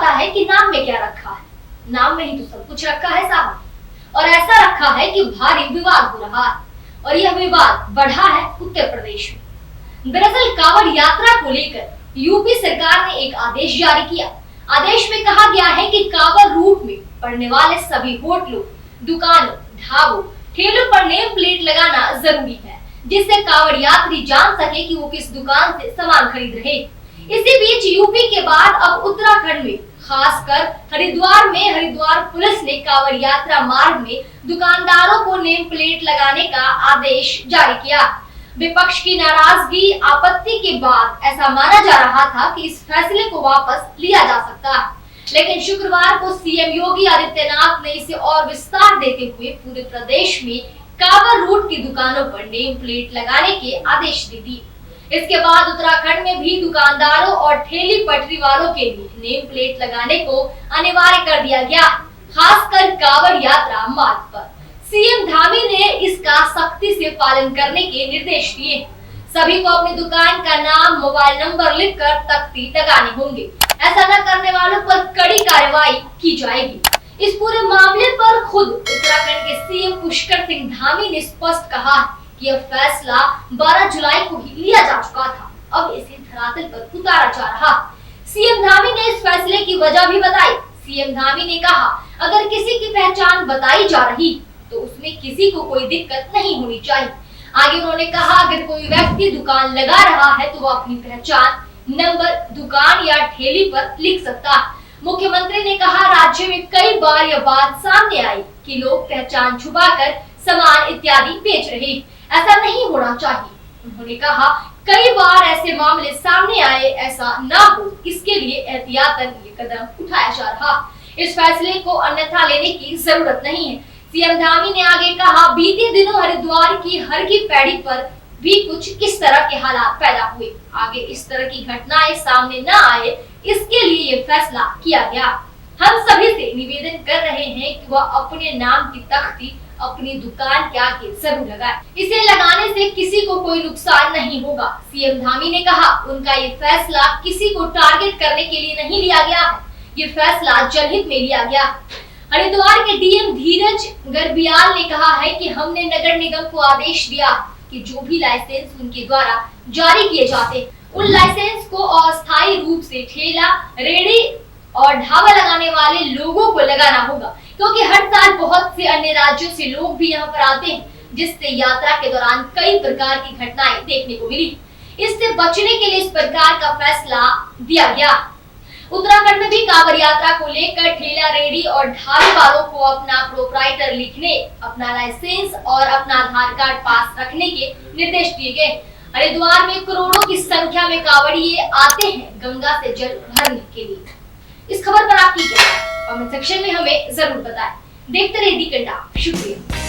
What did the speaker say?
पता है कि नाम में क्या रखा है, नाम में ही तो सब कुछ रखा है साहब। और ऐसा रखा है कि भारी विवाद हो रहा है और यह विवाद बढ़ा है उत्तर प्रदेश में। दरअसल कांवड़ यात्रा को लेकर यूपी सरकार ने एक आदेश जारी किया। आदेश में कहा गया है कि कांवड़ रूट में पड़ने वाले सभी होटलों, दुकानों, ढाबों, ठेलों पर नेम प्लेट लगाना जरूरी है, जिससे कांवड़ यात्री जान सके कि वो किस दुकान से सामान खरीद रहे। इसी बीच यूपी के बाद अब उत्तराखंड में खासकर हरिद्वार में हरिद्वार पुलिस ने कांवड़ यात्रा मार्ग में दुकानदारों को नेम प्लेट लगाने का आदेश जारी किया। विपक्ष की नाराजगी, आपत्ति के बाद ऐसा माना जा रहा था कि इस फैसले को वापस लिया जा सकता है, लेकिन शुक्रवार को सीएम योगी आदित्यनाथ ने इसे और विस्तार देते हुए पूरे प्रदेश में कांवड़ रूट की दुकानों पर नेम प्लेट लगाने के आदेश दे दिए। इसके बाद उत्तराखंड में भी दुकानदारों और ठेली पटरी वालों के लिए नेम प्लेट लगाने को अनिवार्य कर दिया गया, खासकर कांवड़ यात्रा मार्ग पर। सीएम धामी ने इसका सख्ती से पालन करने के निर्देश दिए। सभी को अपनी दुकान का नाम, मोबाइल नंबर लिखकर तख्ती लगाने होंगे। ऐसा न करने वालों पर कड़ी कार्रवाई की जाएगी। इस पूरे मामले पर खुद उत्तराखंड के सीएम पुष्कर सिंह धामी ने स्पष्ट कहा कि यह फैसला 12 जुलाई को ही लिया जा चुका था, अब इसे धरातल पर उतारा जा रहा। सीएम धामी ने इस फैसले की वजह भी बताई। सीएम धामी ने कहा, अगर किसी की पहचान बताई जा रही तो उसमें किसी को कोई दिक्कत नहीं होनी चाहिए। आगे उन्होंने कहा, अगर कोई व्यक्ति दुकान लगा रहा है तो वो अपनी पहचान, नंबर, दुकान या ठेली पर लिख सकता है। मुख्यमंत्री ने कहा, राज्य में कई बार यह बात सामने आई कि लोग पहचान छुपाकर सामान इत्यादि बेच रहे, ऐसा नहीं होना चाहिए। उन्होंने कहा, कई बार ऐसे मामले सामने आए, ऐसा ना हो, इसके लिए एहतियातन ये कदम उठाया जा रहा। इस फैसले को अन्यथा लेने की जरूरत नहीं है। सीएम धामी ने आगे कहा, बीते दिनों हरिद्वार की हर की पैड़ी पर भी कुछ इस तरह के हालात पैदा हुए। आगे इस तरह की घटनाएं सामने न आए, इसके लिए ये फैसला किया गया। हम सभी से निवेदन कर रहे हैं कि वह अपने नाम की तख्ती अपनी दुकान के आगे जरूर लगाए। इसे लगाने से किसी को कोई नुकसान नहीं होगा। सीएम धामी ने कहा, उनका ये फैसला किसी को टारगेट करने के लिए नहीं लिया गया है, ये फैसला जनहित में लिया गया। हरिद्वार के डीएम धीरज गर्बियाल ने कहा है कि हमने नगर निगम को आदेश दिया कि जो भी लाइसेंस उनके द्वारा जारी किए जाते, उन लाइसेंस को अस्थायी रूप से ठेला, रेहड़ी और ढाबा लगाने वाले लोगों को लगाना होगा, क्योंकि हर साल बहुत से अन्य राज्यों से लोग भी यहाँ पर आते हैं, जिससे यात्रा के दौरान कई प्रकार की घटनाएं देखने को मिली। इससे बचने के लिए इस प्रकार का फैसला दिया गया। उत्तराखंड में भी कांवड़ यात्रा को लेकर ठेला, रेहड़ी और ढाबे वालों को अपना प्रोप्राइटर लिखने, अपना लाइसेंस और अपना आधार कार्ड पास रखने के निर्देश दिए गए। हरिद्वार में करोड़ों की संख्या में कांवड़िये आते हैं गंगा से जल भरने के लिए। इस खबर पर आपकी क्या राय है? कमेंट सेक्शन में हमें जरूर बताएं। देखते रहिए दी कंडा। शुक्रिया।